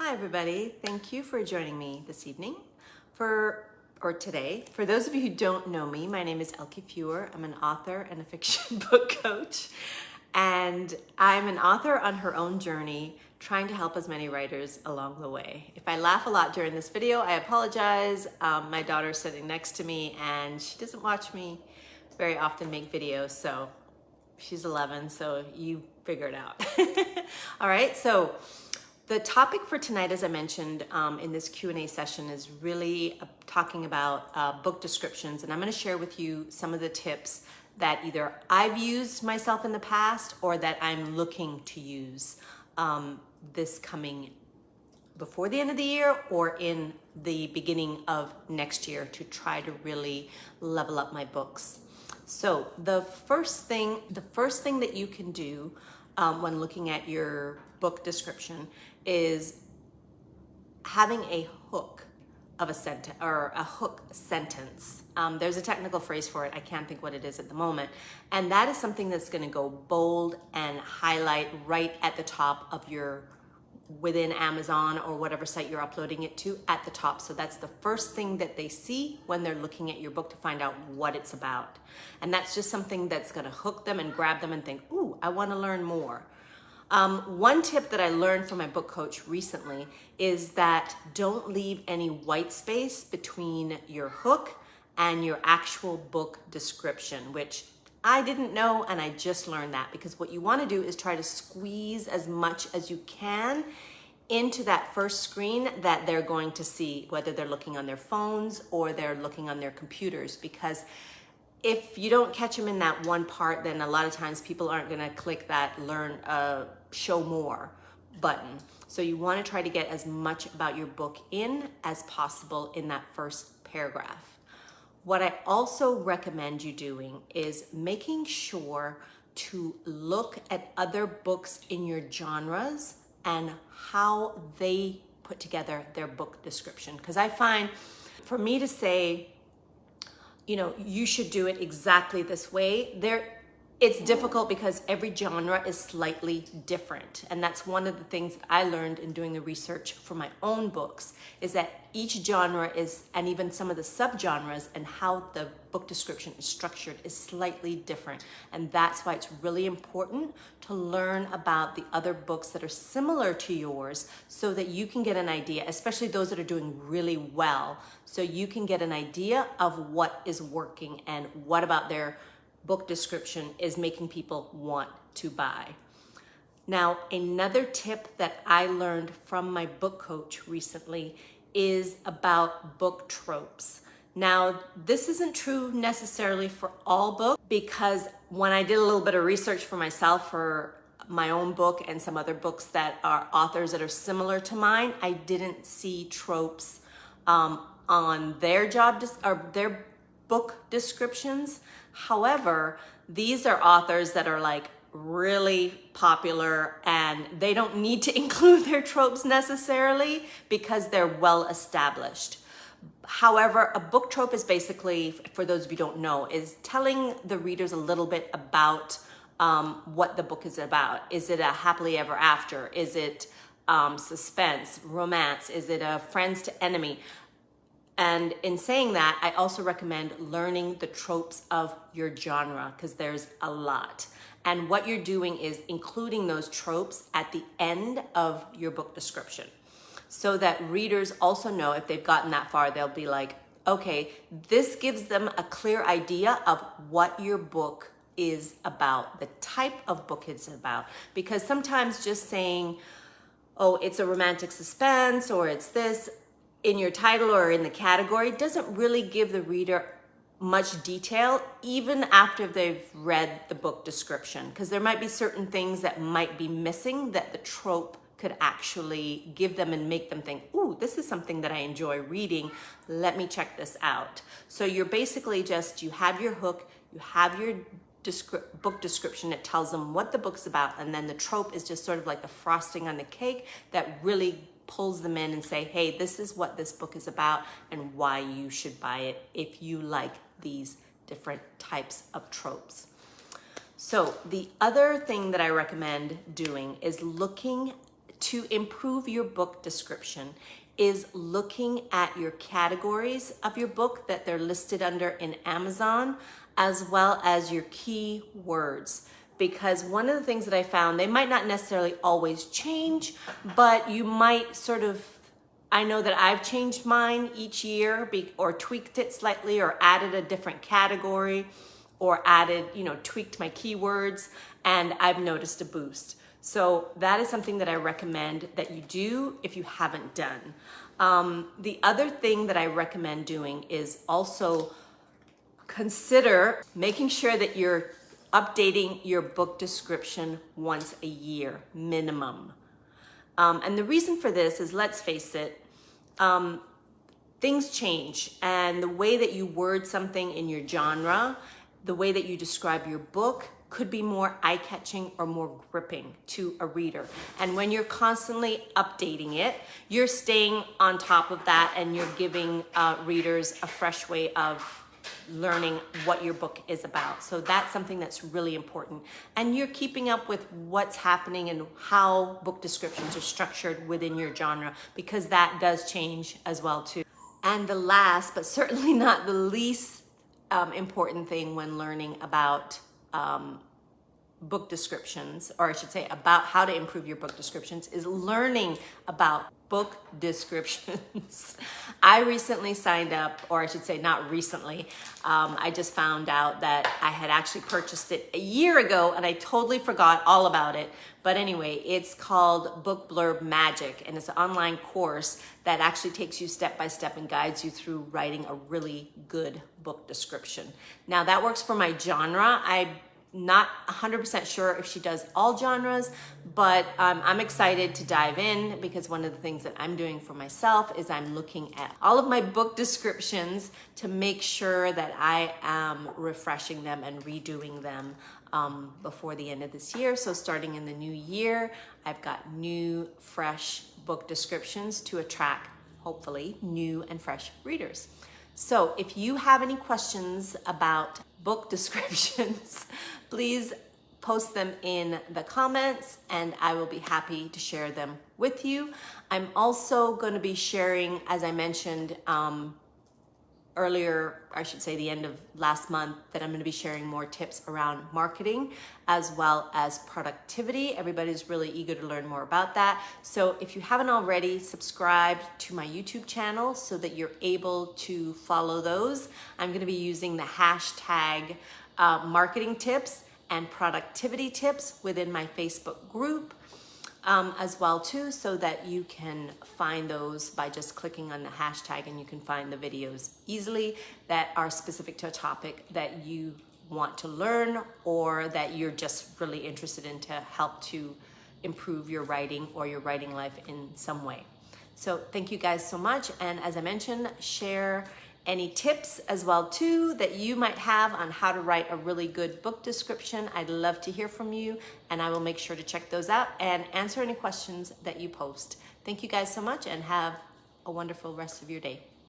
Hi everybody, thank you for joining me this evening or today. For those of you who don't know me, my name is Elke Feuer. I'm an author and a fiction book coach, and I'm an author on her own journey, trying to help as many writers along the way. If I laugh a lot during this video, I apologize. My daughter's sitting next to me and she doesn't watch me very often make videos, so she's 11, so you figure it out. All right, so the topic for tonight, as I mentioned in this Q&A session, is really talking about book descriptions, and I'm going to share with you some of the tips that either I've used myself in the past or that I'm looking to use this coming before the end of the year or in the beginning of next year to try to really level up my books. So the first thing that you can do when looking at your book description is having a hook of a sentence or a hook sentence. There's a technical phrase for it. I can't think what it is at the moment. And that is something that's going to go bold and highlight right at the top of your, within Amazon or whatever site you're uploading it to, at the top. So that's the first thing that they see when they're looking at your book to find out what it's about. And that's just something that's going to hook them and grab them and think, ooh, I want to learn more. One tip that I learned from my book coach recently is that don't leave any white space between your hook and your actual book description, which I didn't know, and I just learned that, because what you want to do is try to squeeze as much as you can into that first screen that they're going to see, whether they're looking on their phones or they're looking on their computers, because if you don't catch them in that one part, then a lot of times people aren't going to click that show more button. So you want to try to get as much about your book in as possible in that first paragraph. What I also recommend you doing is making sure to look at other books in your genres and how they put together their book description. Because I find for me to say, you know, you should do it exactly this way, it's difficult because every genre is slightly different. And that's one of the things that I learned in doing the research for my own books, is that each genre is, and even some of the subgenres and how the book description is structured, is slightly different. And that's why it's really important to learn about the other books that are similar to yours so that you can get an idea, especially those that are doing really well, so you can get an idea of what is working and what about their book description is making people want to buy. Now, another tip that I learned from my book coach recently is about book tropes. Now, this isn't true necessarily for all books, because when I did a little bit of research for myself for my own book and some other books that are authors that are similar to mine, I didn't see tropes on their their book descriptions. However, these are authors that are like really popular and they don't need to include their tropes necessarily because they're well established. However, a book trope is basically, for those of you who don't know, is telling the readers a little bit about what the book is about. Is it a happily ever after? Is it suspense, romance? Is it a friends to enemy? And in saying that, I also recommend learning the tropes of your genre, because there's a lot. And what you're doing is including those tropes at the end of your book description, so that readers also know, if they've gotten that far, they'll be like, okay, this gives them a clear idea of what your book is about, the type of book it's about. Because sometimes just saying, oh, it's a romantic suspense, or it's this, in your title or in the category, doesn't really give the reader much detail, even after they've read the book description, because there might be certain things that might be missing that the trope could actually give them and make them think, ooh, this is something that I enjoy reading, let me check this out. So you're basically just, you have your hook, you have your book description that tells them what the book's about, and then the trope is just sort of like the frosting on the cake that really pulls them in and say, hey, this is what this book is about and why you should buy it if you like these different types of tropes. So the other thing that I recommend doing is looking to improve your book description is looking at your categories of your book that they're listed under in Amazon, as well as your key words. Because one of the things that I found, they might not necessarily always change, but you might sort of, I know that I've changed mine each year or tweaked it slightly or added a different category or added, tweaked my keywords, and I've noticed a boost. So that is something that I recommend that you do if you haven't done. The other thing that I recommend doing is also consider making sure that you're updating your book description once a year, minimum. And the reason for this is, let's face it, things change, and the way that you word something in your genre, the way that you describe your book could be more eye-catching or more gripping to a reader. And when you're constantly updating it, you're staying on top of that, and you're giving readers a fresh way of learning what your book is about. So that's something that's really important. And you're keeping up with what's happening and how book descriptions are structured within your genre, because that does change as well too. And the last, but certainly not the least important thing when learning about book descriptions, or I should say about how to improve your book descriptions, is learning about book descriptions. I recently signed up, or I should say not recently, I just found out that I had actually purchased it a year ago and I totally forgot all about it. But anyway, it's called Book Blurb Magic, and it's an online course that actually takes you step by step and guides you through writing a really good book description. Now that works for my genre. I'm not 100% sure if she does all genres, but I'm excited to dive in, because one of the things that I'm doing for myself is I'm looking at all of my book descriptions to make sure that I am refreshing them and redoing them before the end of this year. So starting in the new year, I've got new, fresh book descriptions to attract, hopefully, new and fresh readers. So if you have any questions about book descriptions, please post them in the comments and I will be happy to share them with you. I'm also going to be sharing, as I mentioned earlier, I should say the end of last month, that I'm going to be sharing more tips around marketing as well as productivity. Everybody's really eager to learn more about that. So if you haven't already, subscribed to my YouTube channel so that you're able to follow those. I'm going to be using the hashtag marketing tips and productivity tips within my Facebook group as well too, so that you can find those by just clicking on the hashtag, and you can find the videos easily that are specific to a topic that you want to learn or that you're just really interested in to help to improve your writing or your writing life in some way. So thank you guys so much, and as I mentioned, share any tips as well too that you might have on how to write a really good book description. I'd love to hear from you, and I will make sure to check those out and answer any questions that you post. Thank you guys so much, and have a wonderful rest of your day.